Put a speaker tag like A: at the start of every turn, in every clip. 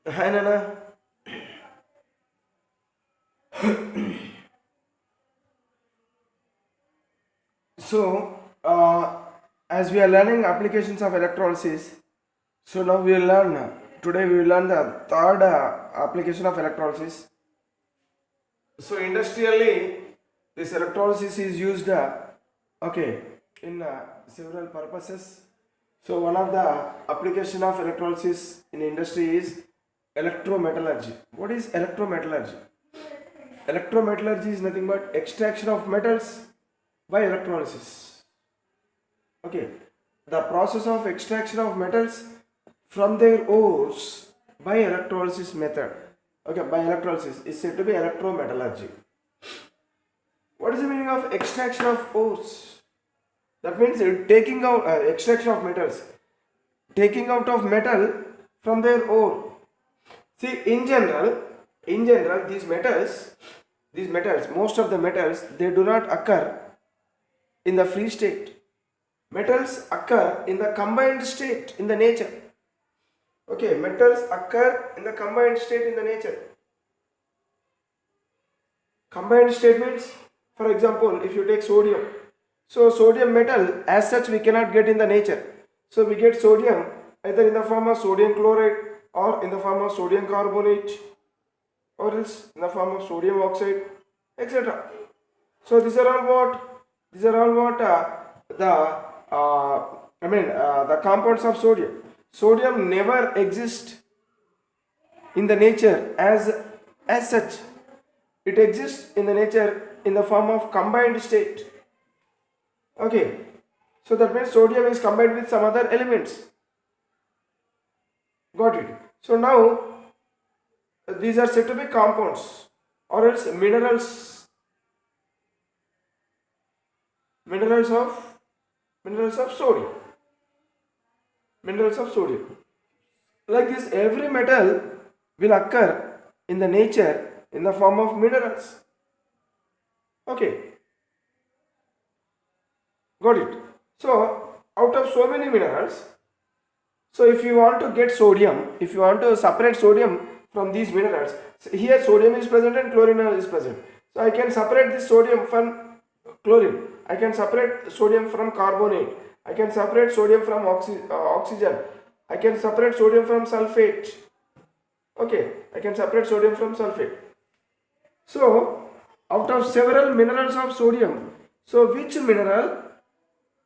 A: Hi Nana. So, as we are learning applications of electrolysis, so now we will learn. Today we will learn the third application of electrolysis. So, industrially, this electrolysis is used, okay, in several purposes. So, one of the application of electrolysis in industry is electrometallurgy. What is electrometallurgy? Electrometallurgy is nothing but extraction of metals by electrolysis. Okay, the process of extraction of metals from their ores by electrolysis method. Okay, by electrolysis is said to be electrometallurgy. What is the meaning of extraction of ores? That means taking out extraction of metals, taking out of metal from their ore. See, in general, these metals, most of the metals, they do not occur in the free state. Metals occur in the combined state in the nature. Okay, metals occur in the combined state in the nature. Combined state means, for example, if you take sodium, so sodium metal as such we cannot get in the nature. So we get sodium either in the form of sodium chloride or in the form of sodium carbonate or else in the form of sodium oxide, etc. So these are all what? These are all what the the compounds of sodium. Sodium never exists in the nature as such. It exists in the nature in the form of combined state. Okay, so that means sodium is combined with some other elements. Got it? So now these are said to be compounds or else minerals of minerals of sodium. Minerals of sodium. Like this, every metal will occur in the nature in the form of minerals. Okay, got it. So, out of so many minerals, so if you want to get sodium, if you want to separate sodium from these minerals, so here sodium is present and chlorine is present. So I can separate this sodium from chlorine. I can separate sodium from carbonate. I can separate sodium from oxygen. I can separate sodium from sulfate. Okay, I can separate sodium from sulfate. So, out of several minerals of sodium, so which mineral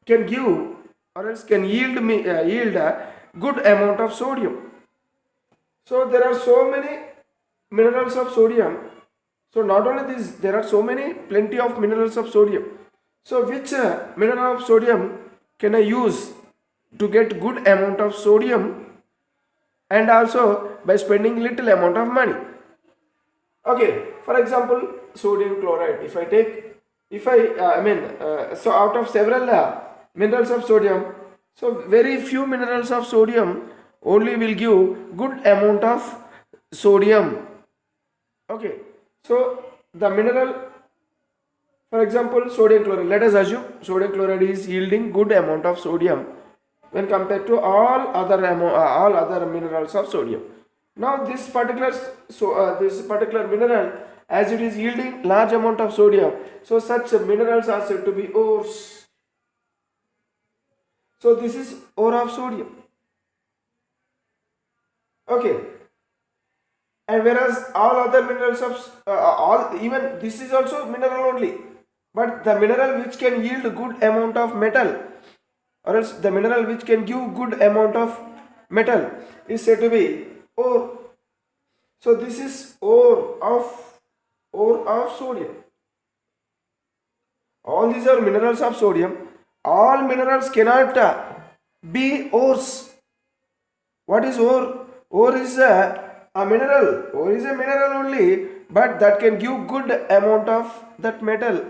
A: can give or else can yield a good amount of sodium? So there are so many minerals of sodium. So not only this, there are so many plenty of minerals of sodium. So which mineral of sodium can I use to get good amount of sodium and also by spending little amount of money? Okay, for example, sodium chloride. So out of several minerals of sodium, so very few minerals of sodium only will give good amount of sodium. Okay, so the mineral, for example, sodium chloride. Let us assume sodium chloride is yielding good amount of sodium when compared to all other minerals of sodium. Now this particular mineral, as it is yielding large amount of sodium, so such minerals are said to be ores. So this is ore of sodium. Okay, and whereas all other minerals of all even this is also mineral only, but the mineral which can yield good amount of metal or else the mineral which can give good amount of metal is said to be ore. So this is ore of sodium. All these are minerals of sodium. All minerals cannot be ores. What is ore? Ore is a mineral. Ore is a mineral only, but that can give good amount of that metal.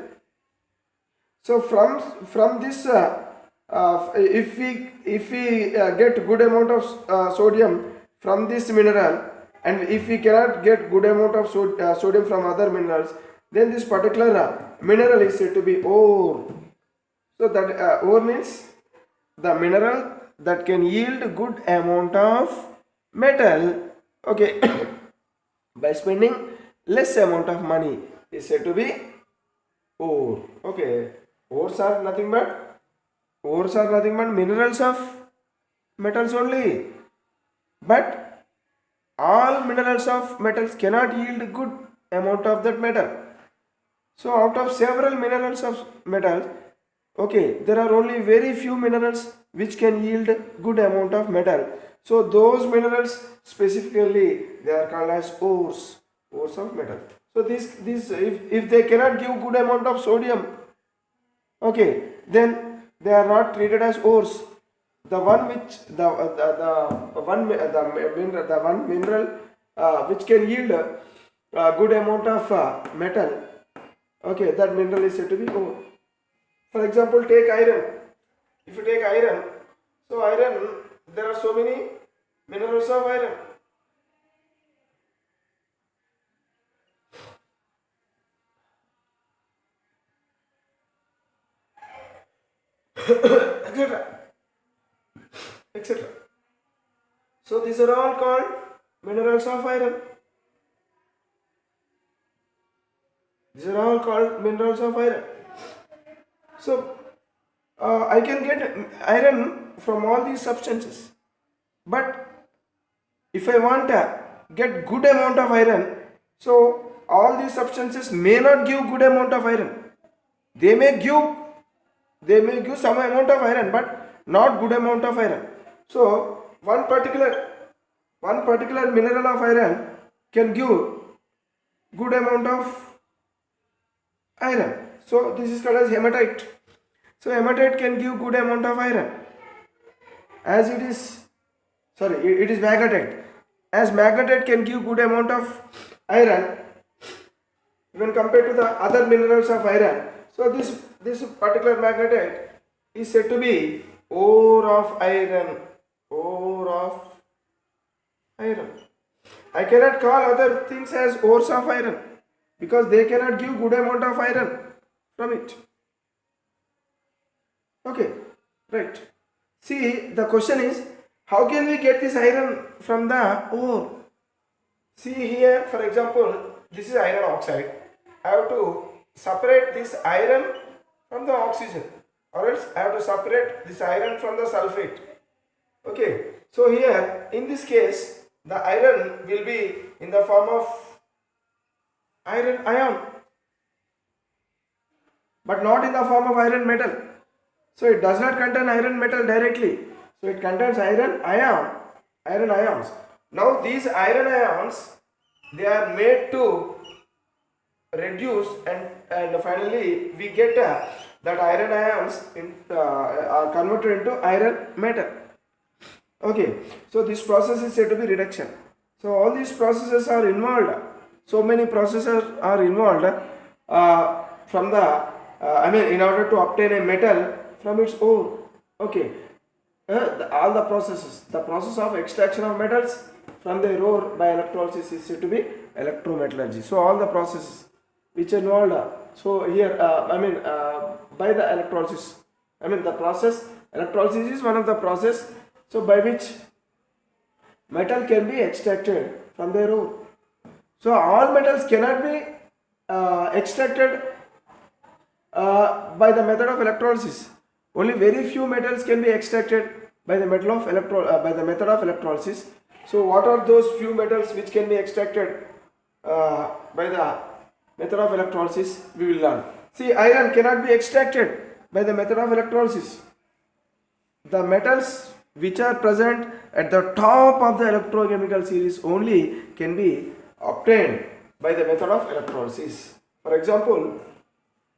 A: So from this, if we get good amount of sodium from this mineral, and if we cannot get good amount of sodium from other minerals, then this particular mineral is said to be ore. So that ore means the mineral that can yield good amount of metal Okay. By spending less amount of money is said to be ore. Okay, ores are nothing but minerals of metals only, but all minerals of metals cannot yield good amount of that metal. So out of several minerals of metals, okay, there are only very few minerals which can yield good amount of metal. So those minerals specifically they are called as ores of metal. So this if they cannot give good amount of sodium, okay, then they are not treated as ores. The one which the one mineral which can yield a good amount of metal, okay, that mineral is said to be ore. For example, take iron. If you take iron, so iron, there are so many minerals of iron. Etc. etc. So these are all called minerals of iron. These are all called minerals of iron. So I can get iron from all these substances, but if I want to get good amount of iron, so all these substances may not give good amount of iron. They may give some amount of iron, but not good amount of iron. So one particular mineral of iron can give good amount of iron. So this is called as hematite. So hematite can give good amount of iron, as it is, sorry, it is magnetite. As magnetite can give good amount of iron when compared to the other minerals of iron. So this particular magnetite is said to be ore of iron. Ore of iron. I cannot call other things as ores of iron because they cannot give good amount of iron from it. Okay, right. See, the question is, how can we get this iron from the ore? See here, for example, this is iron oxide. I have to separate this iron from the oxygen, or else I have to separate this iron from the sulfate. Okay, so here in this case, the iron will be in the form of iron ion, but not in the form of iron metal. So it does not contain iron metal directly. So it contains iron ions. Now these iron ions, they are made to reduce, and finally we get that iron ions are converted into iron metal. Okay, so this process is said to be reduction. So all these processes are involved. So many processes are involved from the in order to obtain a metal from its ore. Okay, all the processes, the process of extraction of metals from their ore by electrolysis is said to be electrometallurgy. So all the processes which involved, so here by the electrolysis, the process electrolysis is one of the process, so by which metal can be extracted from their ore. So all metals cannot be extracted by the method of electrolysis. Only very few metals can be extracted by the method of electrolysis. So what are those few metals which can be extracted by the method of electrolysis? We will learn. See, iron cannot be extracted by the method of electrolysis. The metals which are present at the top of the electrochemical series only can be obtained by the method of electrolysis. For example,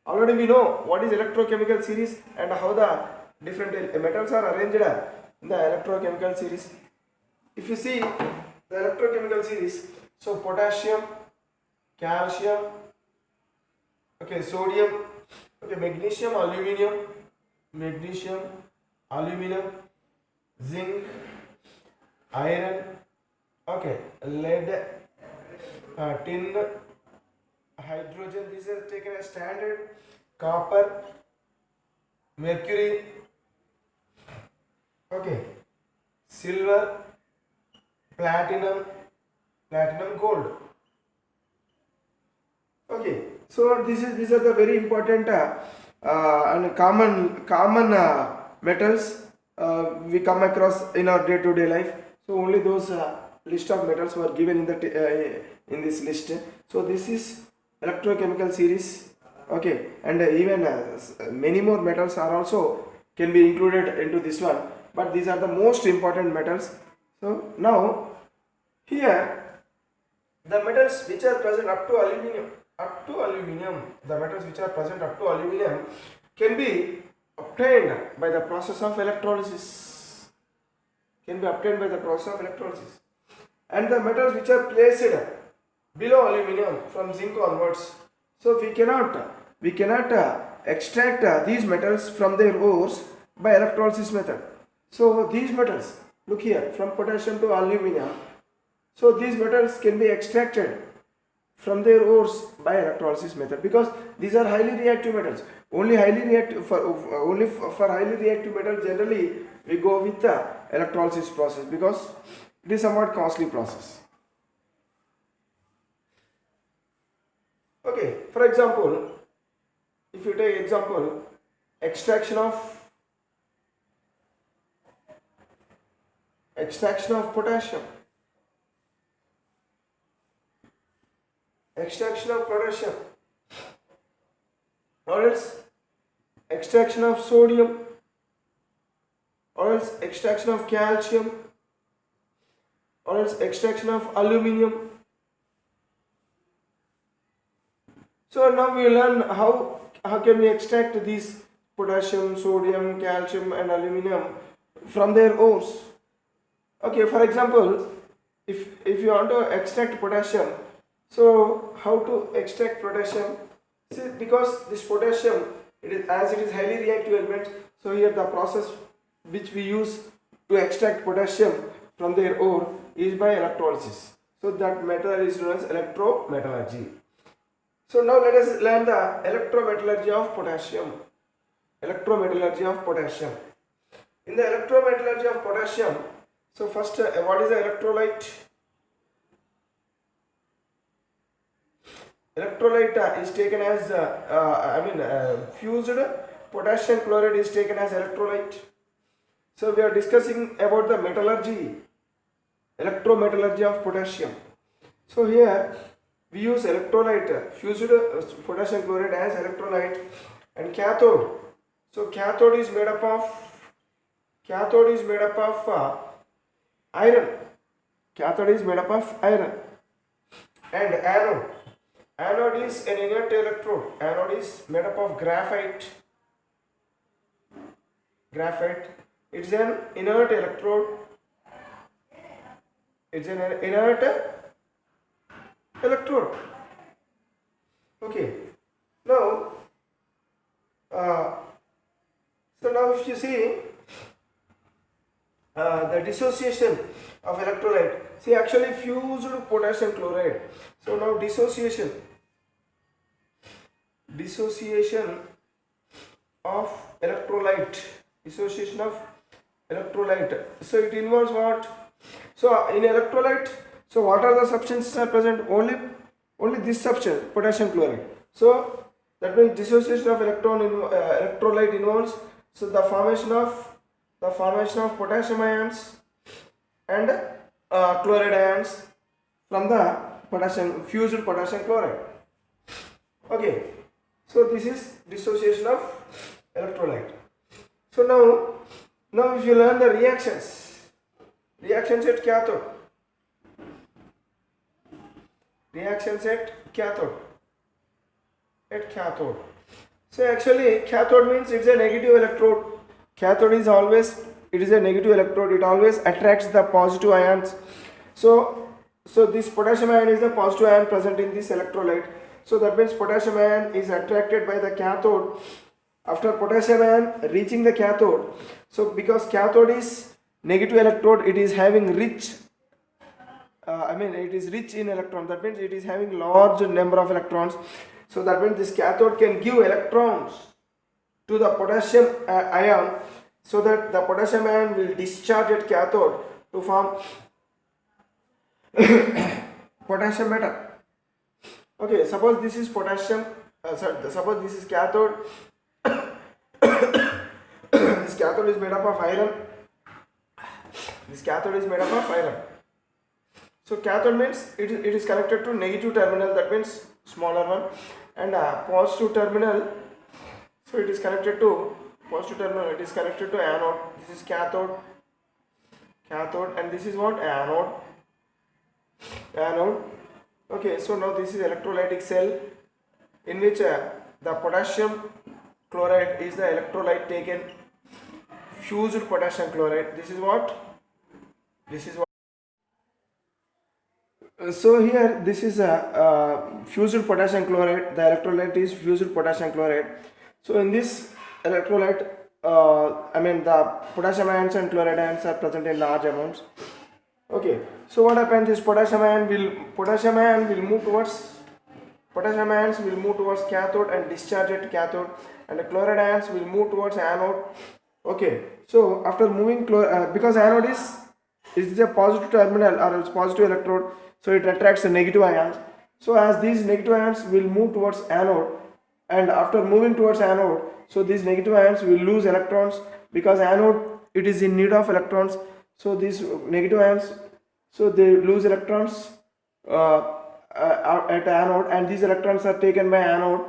A: already we know what is electrochemical series and how the different metals are arranged in the electrochemical series. If you see the electrochemical series, so potassium, calcium, okay, sodium, okay, magnesium, aluminum, zinc, iron, okay, lead, tin, hydrogen, this is taken as standard, copper, mercury, okay, silver, platinum, platinum, gold. Okay, so these are the very important and common metals we come across in our day-to-day life. So only those list of metals were given in the in this list. So this is electrochemical series. Okay, and even many more metals are also can be included into this one. But these are the most important metals. So now here the metals which are present the metals which are present up to aluminum can be obtained by the process of electrolysis. Can be obtained by the process of electrolysis. And the metals which are placed below aluminum from zinc onwards. So we cannot extract these metals from their ores by electrolysis method. So these metals, look here, from potassium to aluminum. So these metals can be extracted from their ores by electrolysis method, because these are highly reactive metals. Only for highly reactive metals generally we go with the electrolysis process, because it is somewhat costly process. Okay, for example, if you take example, extraction of potassium, extraction of potassium, or else extraction of sodium, or else extraction of calcium, or else extraction of aluminum. So now we learn how can we extract these potassium, sodium, calcium and aluminum from their ores. Okay, for example, if you want to extract potassium, so how to extract potassium? See, because this potassium, it is highly reactive element, so here the process which we use to extract potassium from their ore is by electrolysis. So that method is known as electrometallurgy. So now let us learn the electrometallurgy of potassium. Electrometallurgy of potassium. In the electrometallurgy of potassium, so first what is the electrolyte? Electrolyte is taken as fused potassium chloride is taken as electrolyte. So we are discussing about the metallurgy, electrometallurgy of potassium. So here we use electrolyte, fused potassium chloride as electrolyte, and cathode. So cathode is made up of iron. Cathode is made up of iron. And anode is an inert electrode. Anode is made up of graphite. It's an inert electrode. Okay. Now, so now if you see the dissociation of electrolyte. See, actually fused potassium chloride. So now dissociation of electrolyte. So it involves what? So in electrolyte, so what are the substances are present? Only this substance, potassium chloride. So that means dissociation of electrolyte involves so the formation of potassium ions and chloride ions from the fused potassium chloride. Okay, so this is dissociation of electrolyte. So now if you learn the reactions at cathode. So actually cathode means it's a negative electrode. Cathode is always, it is a negative electrode. It always attracts the positive ions. So this potassium ion is the positive ion present in this electrolyte. So that means potassium ion is attracted by the cathode. After potassium ion reaching the cathode, so because cathode is negative electrode, it is having rich it is rich in electrons. That means it is having large number of electrons. So that means this cathode can give electrons to the potassium ion, so that the potassium ion will discharge at cathode to form potassium metal. Okay, suppose this is potassium, suppose this is cathode. This cathode is made up of iron. This cathode is made up of iron. So cathode means it is connected to negative terminal, that means smaller one, and positive terminal. So it is connected to positive terminal. It is connected to anode. This is cathode, and this is what? Anode. Okay, so now this is electrolytic cell in which the potassium chloride is the electrolyte taken. Fused potassium chloride. This is what? So here this is a fused potassium chloride. The electrolyte is fused potassium chloride. So in this electrolyte, the potassium ions and chloride ions are present in large amounts. Okay, so what happens is potassium ions will move towards cathode and discharge at cathode, and the chloride ions will move towards anode. Okay, so after moving because anode is a positive terminal or else positive electrode, so it attracts the negative ions. So as these negative ions will move towards anode, and after moving towards anode, so these negative ions will lose electrons, because anode it is in need of electrons. So these negative ions, so they lose electrons at anode, and these electrons are taken by anode,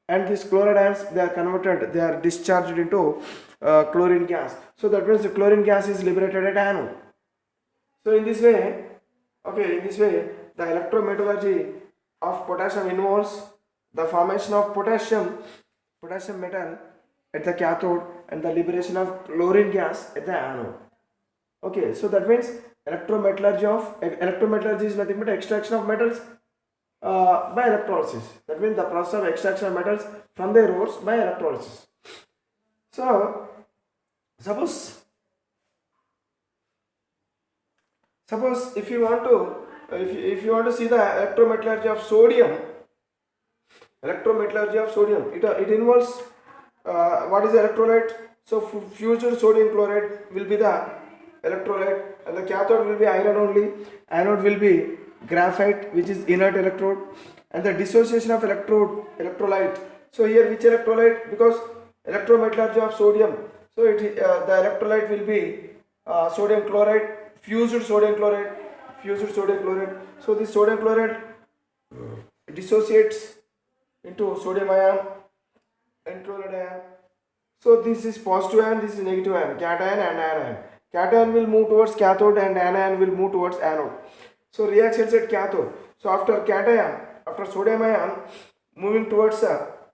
A: and these chloride ions, they are discharged into chlorine gas. So that means the chlorine gas is liberated at anode. So in this way, the electrometallurgy of potassium involves the formation of potassium metal at the cathode and the liberation of chlorine gas at the anode. Okay, so that means electrometallurgy is nothing but extraction of metals by electrolysis. That means the process of extraction of metals from their ores by electrolysis. So suppose if you want to see the electrometallurgy of sodium, it involves what is the electrolyte? So fused sodium chloride will be the electrolyte, and the cathode will be iron only. Anode will be graphite, which is inert electrode, and the dissociation of electrolyte. So here which electrolyte? Because electrometallurgy of sodium, so the electrolyte will be sodium chloride, fused sodium chloride. So this sodium chloride dissociates into sodium ion and chloride ion. So this is positive ion, this is negative ion, cation and anion. Cation will move towards cathode and anion will move towards anode. So reactions at cathode. So after sodium ion moving towards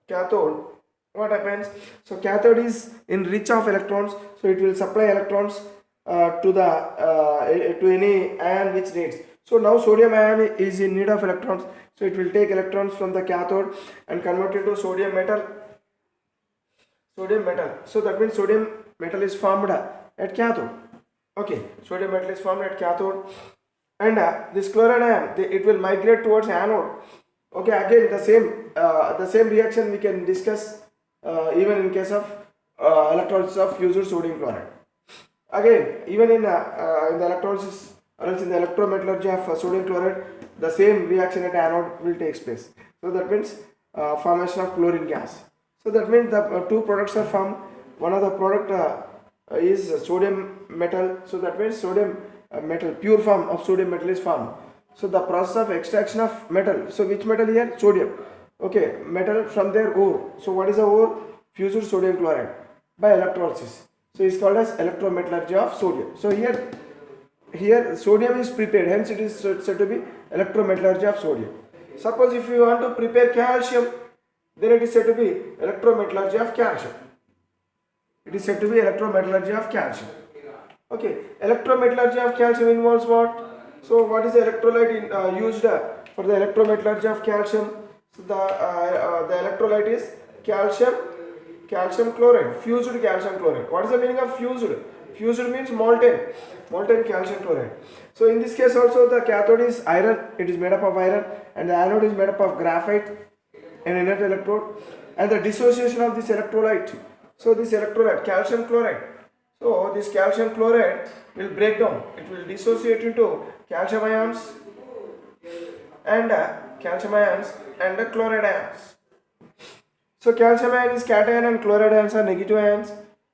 A: cathode, what happens? So cathode is in rich of electrons, so it will supply electrons to any ion which needs. So now sodium ion is in need of electrons, so it will take electrons from the cathode and convert it to sodium metal. So that means sodium metal is formed at cathode. Okay, sodium metal is formed at cathode, and this chloride ion, it will migrate towards anode. Okay, again the same reaction we can discuss even in case of electrolysis of fused sodium chloride. Again, even in the electrolysis or else in the electrometallurgy of sodium chloride, the same reaction at anode will take place. So that means formation of chlorine gas. So that means the two products are formed. One of the product is sodium metal. So that means sodium metal, pure form of sodium metal is formed. So the process of extraction of metal. So which metal here? Sodium. Okay, metal from their ore. So what is the ore? Fused sodium chloride by electrolysis. So it's called as electrometallurgy of sodium. So here sodium is prepared, hence it is said to be electrometallurgy of sodium. Suppose if you want to prepare calcium, then it is said to be electrometallurgy of calcium. Okay, electrometallurgy of calcium involves what? So what is the electrolyte used for the electrometallurgy of calcium? So the electrolyte is calcium chloride, fused calcium chloride. What is the meaning of fused? Fused means molten calcium chloride. So in this case also the cathode is iron, it is made up of iron, and the anode is made up of graphite, an inert electrode, and the dissociation of this electrolyte. So this electrolyte, calcium chloride. So this calcium chloride will break down. It will dissociate into calcium ions and calcium ions and chloride ions. So calcium ion is cation and chloride ions are negative ions,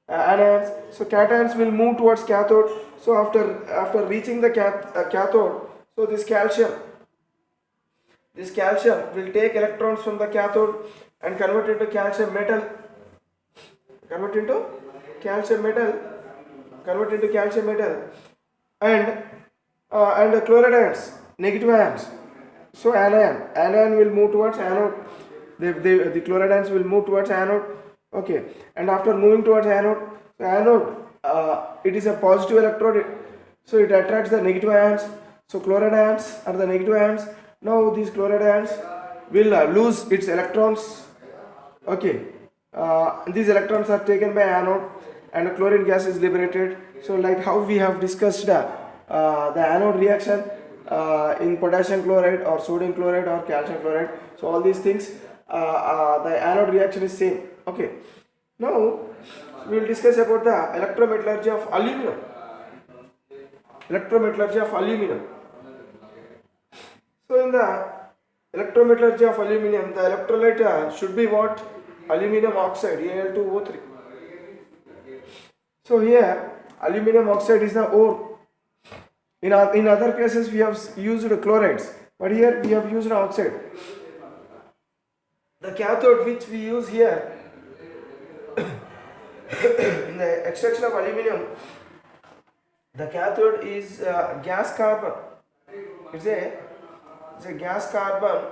A: anions. So cations will move towards cathode. So after reaching the cathode, so this calcium will take electrons from the cathode and convert into calcium metal, convert into calcium metal, convert into calcium metal, and the chloride ions, negative ions. So anion will move towards anode. The chloride ions will move towards anode. Okay, and after moving towards anode, so anode it is a positive electrode, so it attracts the negative ions. So chloride ions are the negative ions. Now these chloride ions will lose its electrons. Okay, these electrons are taken by anode and chlorine gas is liberated. So like how we have discussed the anode reaction in potassium chloride or sodium chloride or calcium chloride. So all these things, the anode reaction is same. Okay, now we will discuss about the electrometallurgy of aluminum. Electrometallurgy of aluminum. So in the electrometallurgy of aluminum, the electrolyte should be what? Aluminum oxide, Al2O3. So here aluminum oxide is the ore. In other cases we have used chlorides, but here we have used oxide. The cathode which we use here in the extraction of aluminum, the cathode is gas carbon. It's a gas carbon.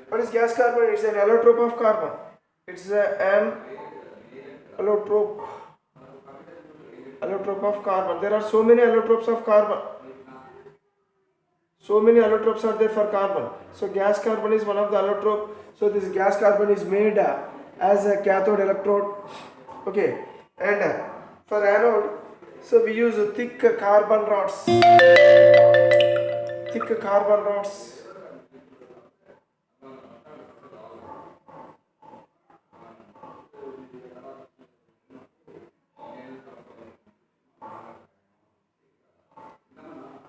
A: What is gas carbon? It's an allotrope of carbon. It's an allotrope of carbon. There are so many allotropes of carbon. So many allotropes are there for carbon. So gas carbon is one of the allotrope. So this gas carbon is made as a cathode electrode. Okay, and for anode, so we use thick carbon rods. Thick carbon rods.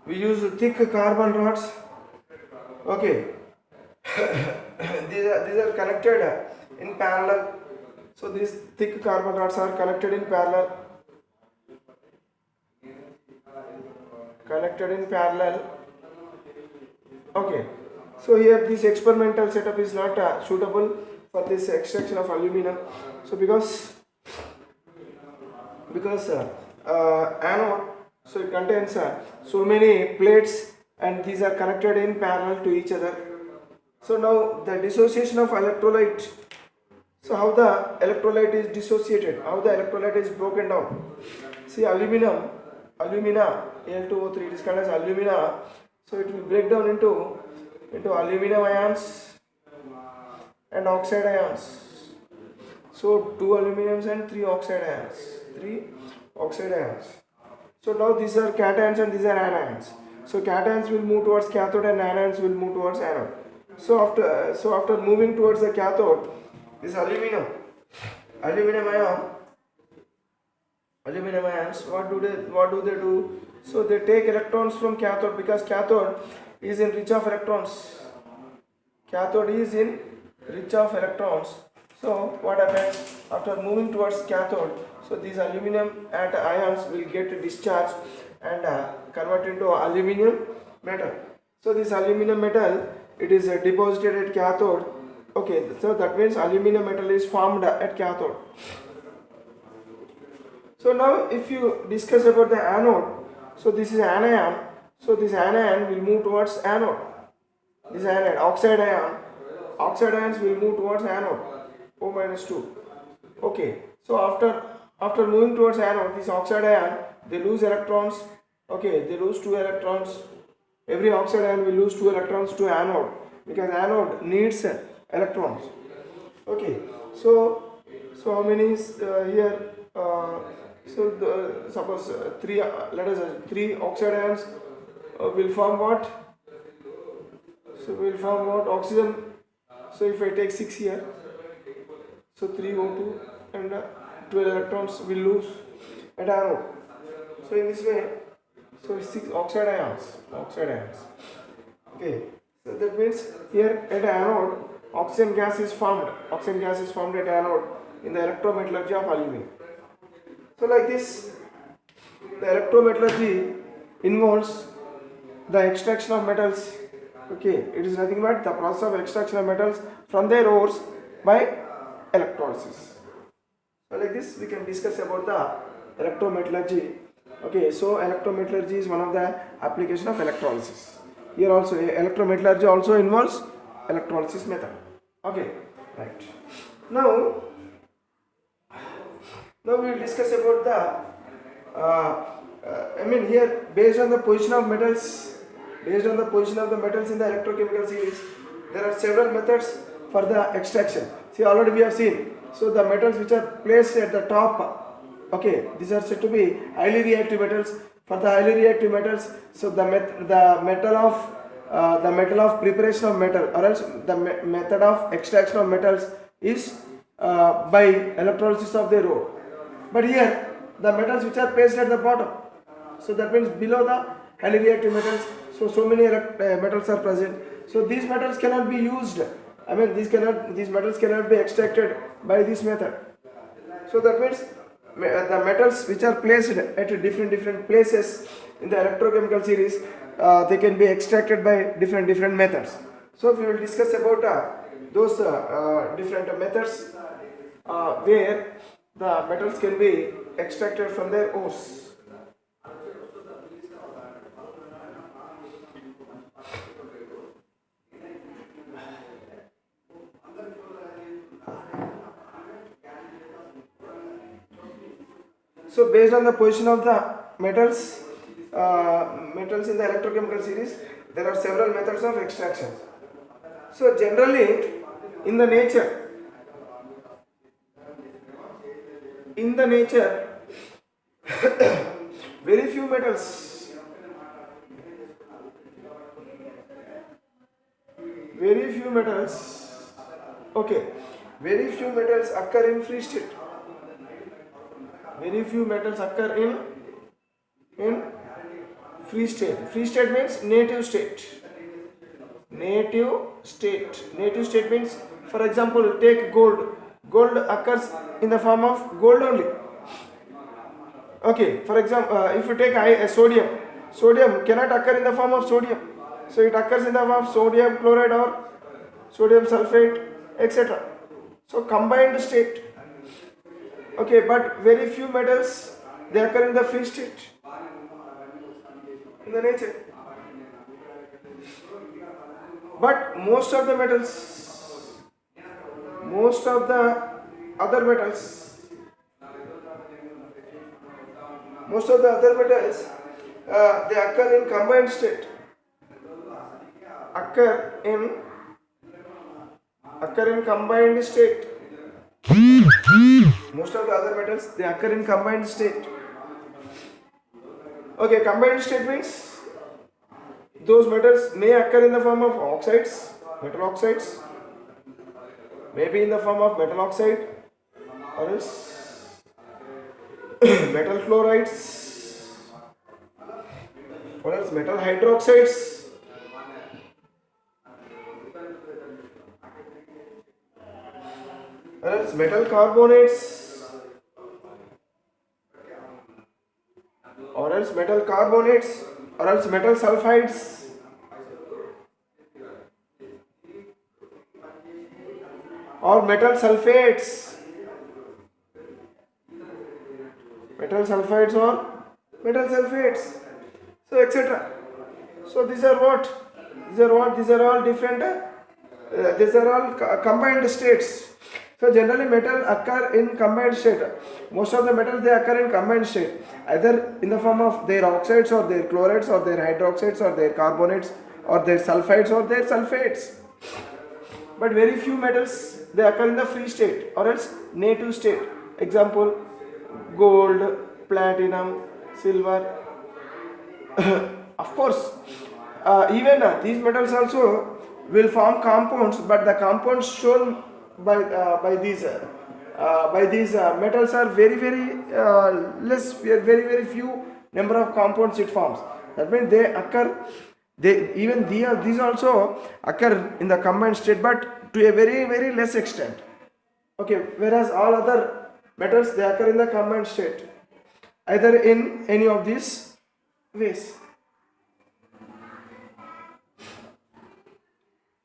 A: We use thick carbon rods. Okay. these are connected in parallel. So these thick carbon rods are connected in parallel. Okay. So here this experimental setup is not suitable for this extraction of aluminum. So because anode, so it contains so many plates and these are connected in parallel to each other. So now the dissociation of electrolyte. So how the electrolyte is dissociated, how the electrolyte is broken down. See alumina, Al2O3, it is called as alumina. So it will break down into aluminum ions and oxide ions. So 2 aluminums and 3 oxide ions. So now these are cations and these are anions. So cations will move towards cathode and anions will move towards anode. So after moving towards the cathode, this aluminum ions, what do they do? So they take electrons from cathode because cathode is in rich of electrons. So what happens after moving towards cathode? So these aluminum ions will get discharged and convert into aluminum metal. So this aluminum metal, it is deposited at cathode. Okay, so that means aluminum metal is formed at cathode. So now if you discuss about the anode, so this is anion. So this anion will move towards anode. This anion, oxide ions will move towards anode, O-2. Okay, so after moving towards anode, this oxide ion, they lose electrons. Okay, they lose 2 electrons. Every oxide ion will lose 2 electrons to anode because anode needs electrons. Okay, so how many is here? Suppose 3, let us say 3 oxide ions will form what? So will form what? Oxygen. So if I take 6 here, so 3 O2 and 12 electrons will lose at anode. So in this way, so 6 oxide ions. Okay, so that means here at anode, oxygen gas is formed. Oxygen gas is formed at anode in the electrometallurgy of aluminum. So like this, the electrometallurgy involves the extraction of metals. Okay, it is nothing but the process of extraction of metals from their ores by electrolysis. So like this, we can discuss about the electrometallurgy. Okay, so electrometallurgy is one of the application of electrolysis. Here also, electrometallurgy also involves electrolysis method. Okay, right. Now, we will discuss about I mean here based on the position of metals, based on the position of the metals in the electrochemical series, there are several methods for the extraction. See, already we have seen. So the metals which are placed at the top, okay, these are said to be highly reactive metals. For the highly reactive metals, so the metal of preparation of metal, or else the method of extraction of metals is by electrolysis of their ore. But here the metals which are placed at the bottom, so that means below the highly reactive metals, so many metals are present. So these metals cannot be used. I mean these metals cannot be extracted by this method. So that means the metals which are placed at different places in the electrochemical series, they can be extracted by different methods. So we will discuss about those different methods where the metals can be extracted from their ores. So based on the position of the metals in the electrochemical series, there are several methods of extraction. So generally in the nature very few metals okay, very few metals occur in free state. Very few metals occur in free state. Free state means native state. Native state means, for example, take gold. Gold occurs in the form of gold only. Okay, for example, if you take sodium cannot occur in the form of sodium. So it occurs in the form of sodium chloride or sodium sulfate, etc. So combined state. Okay, but very few metals, they occur in the free state in the nature. But most of the other metals, they occur in combined state. Occur in combined state. Most of the other metals, they occur in combined state. Okay, combined state means those metals may occur in the form of oxides, metal oxides, maybe in the form of metal oxide, or else metal chlorides, or else metal hydroxides, or else metal carbonates, or else metal sulfides, or metal sulfates, so etc. So these are all different, these are all combined states. So generally metal occur in combined state. Most of the metals, they occur in combined state, either in the form of their oxides or their chlorides or their hydroxides or their carbonates or their sulfides or their sulfates. But very few metals, they occur in the free state or else native state. Example, gold, platinum, silver. Of course, even these metals also will form compounds, but the compounds shown by these metals are very less, very few number of compounds it forms. That means they These also occur in the combined state, but to a very very less extent. Okay, whereas all other metals they occur in the combined state, either in any of these ways.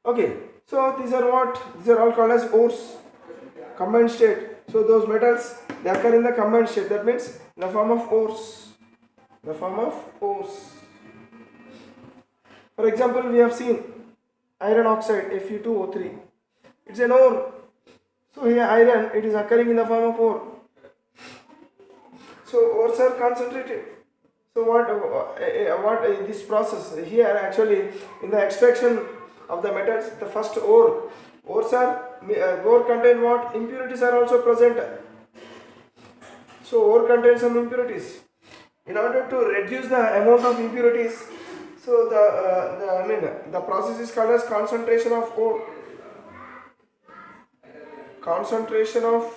A: Okay, so these are all called as ores, combined state. So those metals they occur in the combined state. That means in the form of ores. The form of ores. For example, we have seen iron oxide Fe2O3. It's an ore. So here iron it is occurring in the form of ore. So ores are concentrated. So what this process here actually in the extraction of the metals, the first ores contain what? Impurities are also present. So ore contains some impurities. In order to reduce the amount of impurities, so the process is called as concentration of ore. Concentration of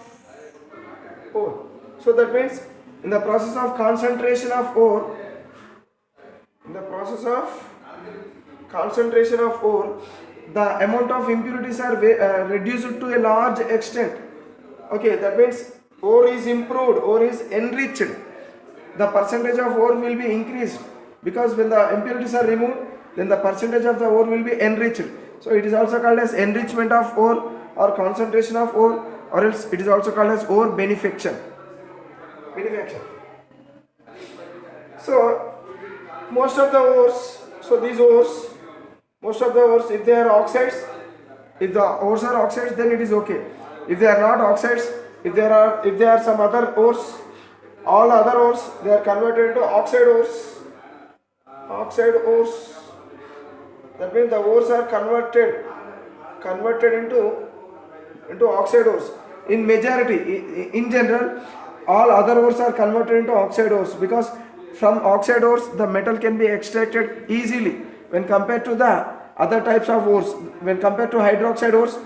A: ore. So that means in the process of concentration of ore, the amount of impurities are reduced to a large extent. Okay, that means ore is improved, ore is enriched. The percentage of ore will be increased, because when the impurities are removed, then the percentage of the ore will be enriched. So it is also called as enrichment of ore or concentration of ore, or else it is also called as ore benefaction. So most of the ores, if they are oxides, if the ores are oxides, then it is okay. If they are not oxides, if there are some other ores, all other ores they are converted into oxide ores. That means the ores are converted into oxide ores. In majority, in general, all other ores are converted into oxide ores, because from oxide ores the metal can be extracted easily when compared to the other types of ores. When compared to hydroxide ores,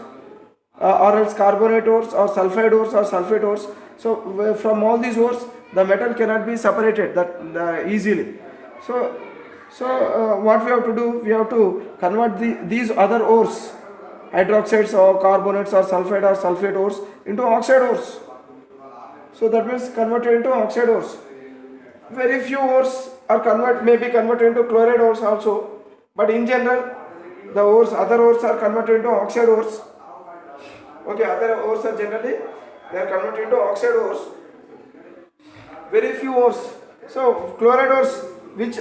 A: or else carbonate ores or sulfide ores or sulfate ores. So from all these ores the metal cannot be separated that easily. So what we have to do, we have to convert these other ores, hydroxides or carbonates or sulfide or sulfate ores, into oxide ores. So that means converted into oxide ores. Very few ores may be converted into chloride ores also, but in general the other ores are converted into oxide ores. Okay, other ores are generally they are converted into oxide ores. Very few ores. So chloride ores, which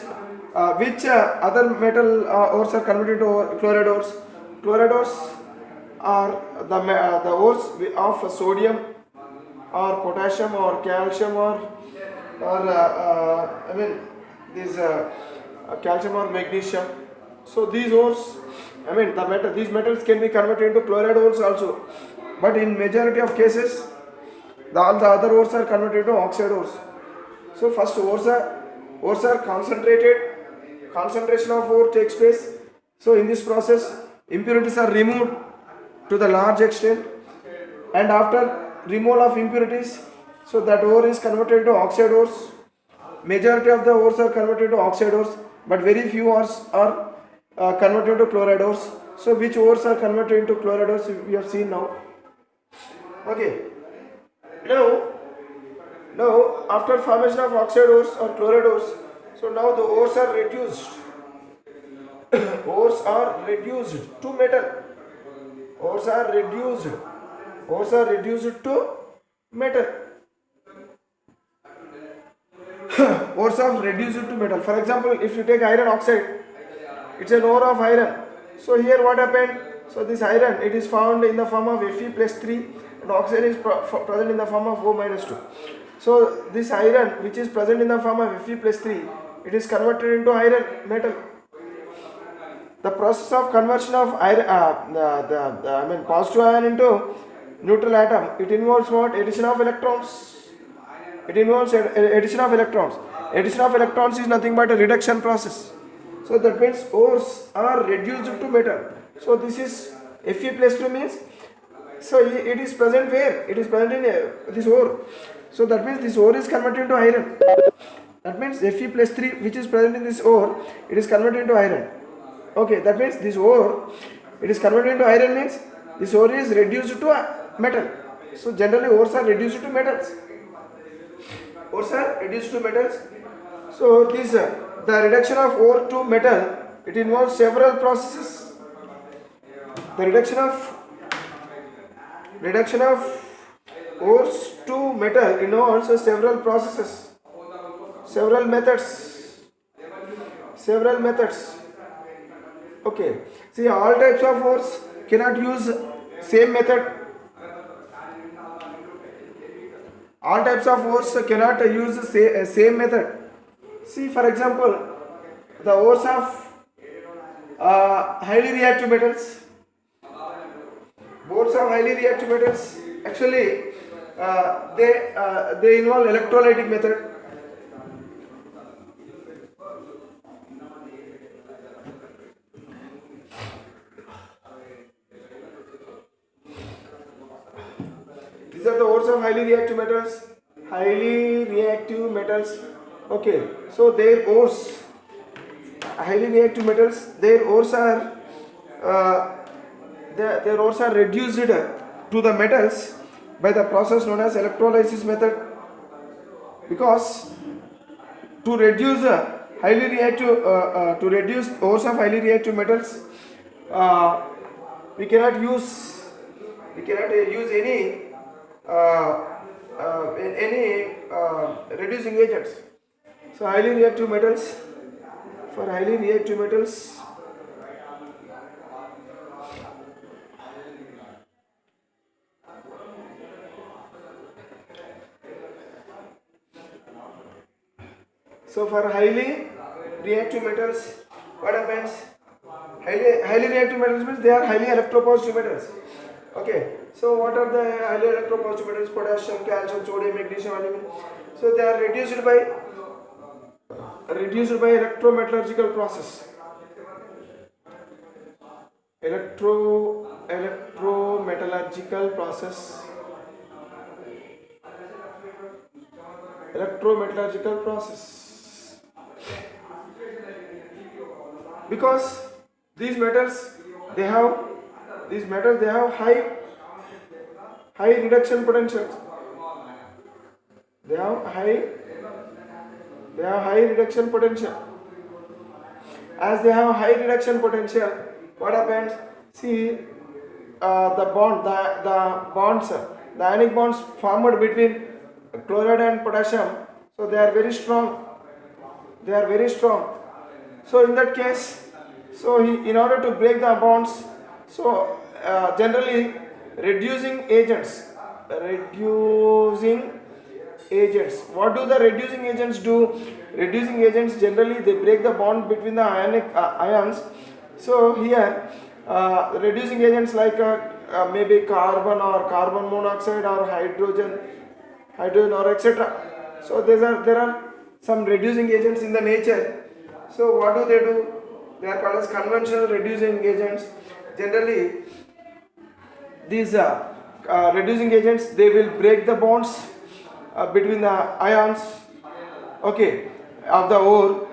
A: other metal ores are converted into chloride ores. Chloride ores are the ores of sodium or potassium or calcium or calcium or magnesium. So these ores, these metals can be converted into chloride ores also, but in majority of cases all the other ores are converted into oxide ores. So first ores are concentrated. Concentration of ore takes place. So in this process impurities are removed to the large extent, and after removal of impurities, so that ore is converted into oxide ores. Majority of the ores are converted to oxide ores, but very few ores are converted to chloride ores. So which ores are converted into chloride ores we have seen now. Okay. Now after formation of oxide ores or chloride ores, so now the ores are reduced. Ores are reduced to metal. Ores are reduced to metal. Ores are reduced to metal. For example, if you take iron oxide, it's an ore of iron. So here what happened? So this iron, it is found in the form of Fe+3, and oxide is present in the form of O-2. So this iron, which is present in the form of Fe+3, it is converted into iron metal. The process of conversion of iron, positive ion into neutral atom, it involves what? Addition of electrons. Addition of electrons. Addition of electrons is nothing but a reduction process. So that means ores are reduced to metal. So this is Fe+2 means, so it is present where? It is present in this ore. So that means this ore is converted into iron. That means Fe+3, which is present in this ore, it is converted into iron. Okay, that means this ore, it is converted into iron means this ore is reduced to a metal. So generally ores are reduced to metals. Ores are reduced to metals. So this the reduction of ore to metal, it involves several processes. The reduction of ores to metal involves several processes, several methods. Okay, see, all types of ores cannot use same method. All types of ores cannot use same method. See, for example, the ores of highly reactive metals. Ores of highly reactive metals actually they involve electrolytic method. These are the ores of highly reactive metals. Highly reactive metals. Okay, so their ores, highly reactive metals, their ores are their ores are reduced to the metals by the process known as electrolysis method. Because to reduce to reduce ores of highly reactive metals, uh, we cannot use any reducing agents. So highly reactive metals, for highly reactive metals, so for highly reactive metals, what happens? Highly reactive metals means they are highly electropositive metals. Okay, so what are the highly electropositive metals? Potassium, calcium, sodium, magnesium, aluminum. So they are reduced by electrometallurgical process. Electrometallurgical process. Electrometallurgical process. Because these metals they have high reduction potential. They have high reduction potential. As they have high reduction potential, what happens? See, the ionic bonds formed between chloride and potassium, so they are very strong. So in that case, in order to break the bonds, so generally reducing agents. What do the reducing agents do? Reducing agents generally they break the bond between the ionic ions. So here reducing agents like maybe carbon or carbon monoxide or hydrogen or etc. So there are some reducing agents in the nature. So what do? They are called as conventional reducing agents. Generally these reducing agents, they will break the bonds between the ions, okay, of the ore.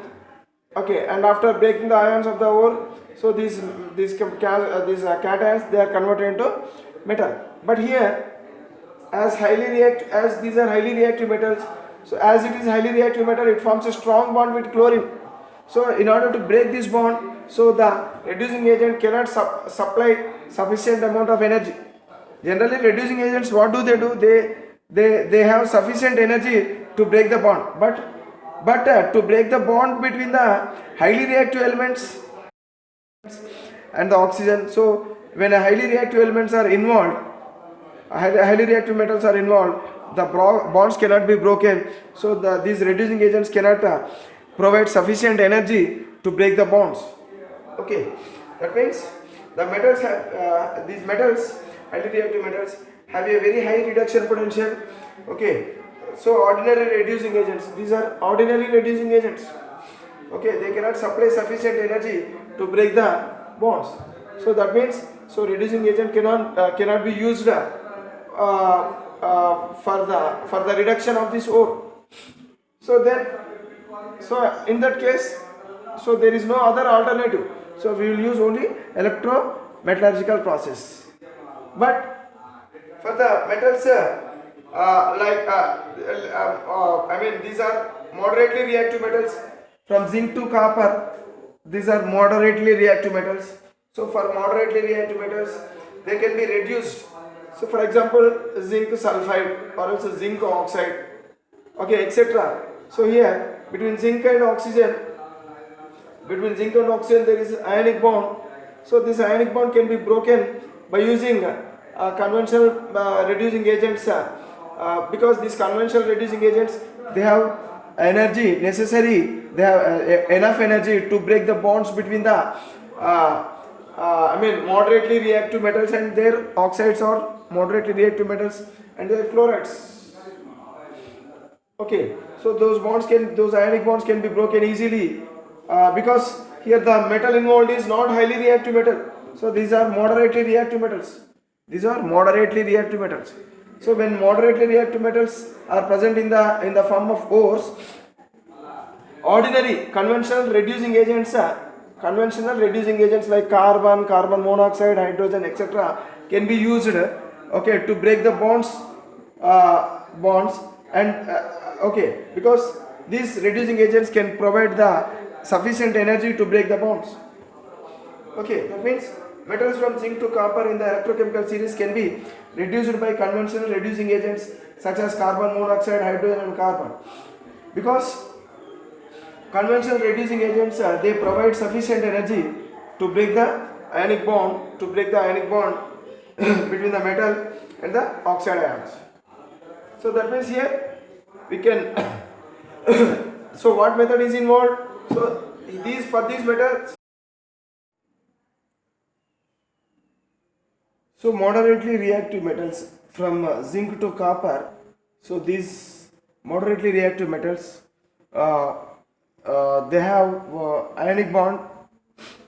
A: Okay, and after breaking the ions of the ore, so these cations they are converted into metal. But here, as these are highly reactive metals, so as it is highly reactive metal, it forms a strong bond with chlorine. So in order to break this bond, so the reducing agent cannot supply sufficient amount of energy. Generally reducing agents, what do? They have sufficient energy to break the bond, but to break the bond between the highly reactive elements and the oxygen, so when a highly reactive elements are involved, highly reactive metals are involved, the bonds cannot be broken. So these reducing agents cannot provide sufficient energy to break the bonds. Okay, that means the metals have these metals, highly reactive metals, have a very high reduction potential. Okay, so ordinary reducing agents, these are ordinary reducing agents. Okay, they cannot supply sufficient energy to break the bonds. So that means, so reducing agent cannot be used for the reduction of this ore. So in that case, so there is no other alternative. So we will use only electrometallurgical process. But for the metals I mean these are moderately reactive metals. From zinc to copper, these are moderately reactive metals. So for moderately reactive metals, they can be reduced. So for example, zinc sulfide or also zinc oxide, okay, etc. So here between zinc and oxygen there is ionic bond. So this ionic bond can be broken by using conventional reducing agents, because these conventional reducing agents, they have energy necessary, they have enough energy to break the bonds between the moderately reactive metals and their oxides, or moderately reactive metals and their chlorides. Okay, so those ionic bonds can be broken easily, because here the metal involved is not highly reactive metal. So these are moderately reactive metals. These are moderately reactive metals. So when moderately reactive metals are present in the form of ores, ordinary conventional reducing agents like carbon monoxide, hydrogen, etc. can be used, okay, to break the bonds and okay, because these reducing agents can provide the sufficient energy to break the bonds. Okay, that means metals from zinc to copper in the electrochemical series can be reduced by conventional reducing agents such as carbon monoxide, hydrogen and carbon. Because conventional reducing agents, they provide sufficient energy to break the ionic bond between the metal and the oxide ions. So that means here we can so what method is involved? So for these metals, so moderately reactive metals from zinc to copper. So these moderately reactive metals, they have ionic bond.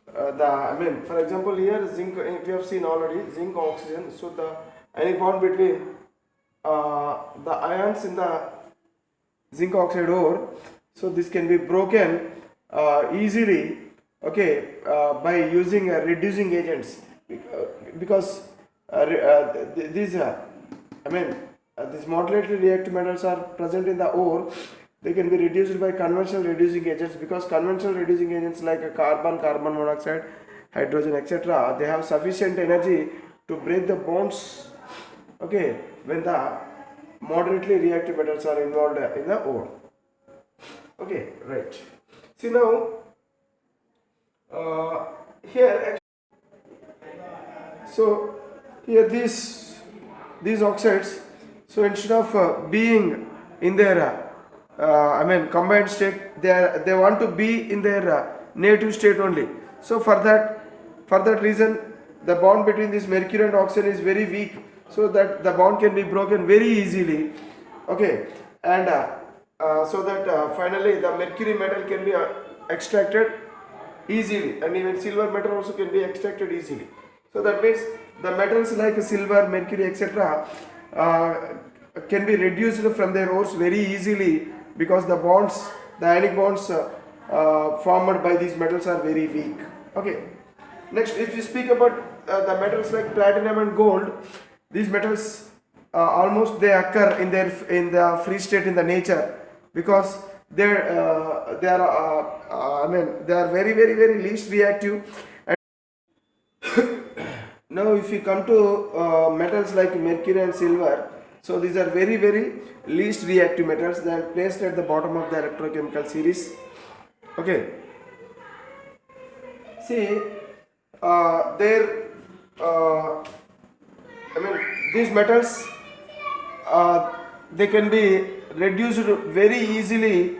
A: For example, here zinc. If you have seen already, zinc oxygen. So the ionic bond between the ions in the zinc oxide ore. So this can be broken easily. Okay, by using reducing agents, because these these moderately reactive metals are present in the ore. They can be reduced by conventional reducing agents, because conventional reducing agents like carbon monoxide, hydrogen, etc. they have sufficient energy to break the bonds. Okay, when the moderately reactive metals are involved in the ore. Okay, right. See now, here. So here these oxides. So instead of being in their combined state, they want to be in their native state only. So for that reason, the bond between this mercury and oxygen is very weak, so that the bond can be broken very easily. Okay, and so that finally the mercury metal can be extracted easily, and even silver metal also can be extracted easily. So that means the metals like silver, mercury, etc. Can be reduced from their ores very easily, because the ionic bonds formed by these metals are very weak. Okay. Next, if you speak about the metals like platinum and gold, these metals almost they occur in the free state in the nature, because they are very very very least reactive. And now if you come to metals like mercury and silver, so these are very very least reactive metals. They are placed at the bottom of the electrochemical series. Okay, see these metals, they can be reduced very easily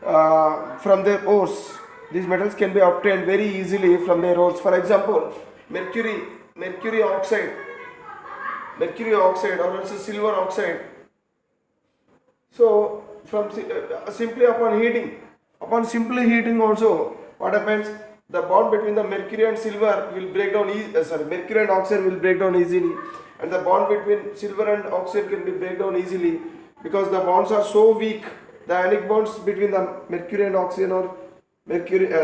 A: from their ores. These metals can be obtained very easily from their ores. For example, mercury oxide or also silver oxide. So from simply upon simply heating also, what happens? The bond between the mercury and silver will break down mercury and oxygen will break down easily, and the bond between silver and oxygen can be break down easily, because the bonds are so weak. The ionic bonds between the mercury and oxygen, or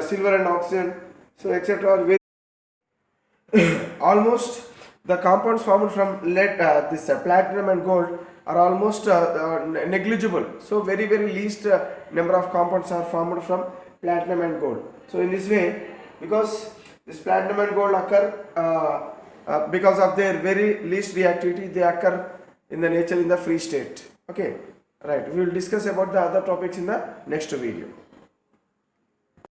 A: silver and oxygen, So etc. are very almost the compounds formed from lead, this platinum and gold are almost negligible. So very least number of compounds are formed from platinum and gold. So in this way, because this platinum and gold occur because of their very least reactivity, they occur in the nature in the free state. Okay, right. We will discuss about the other topics in the next video.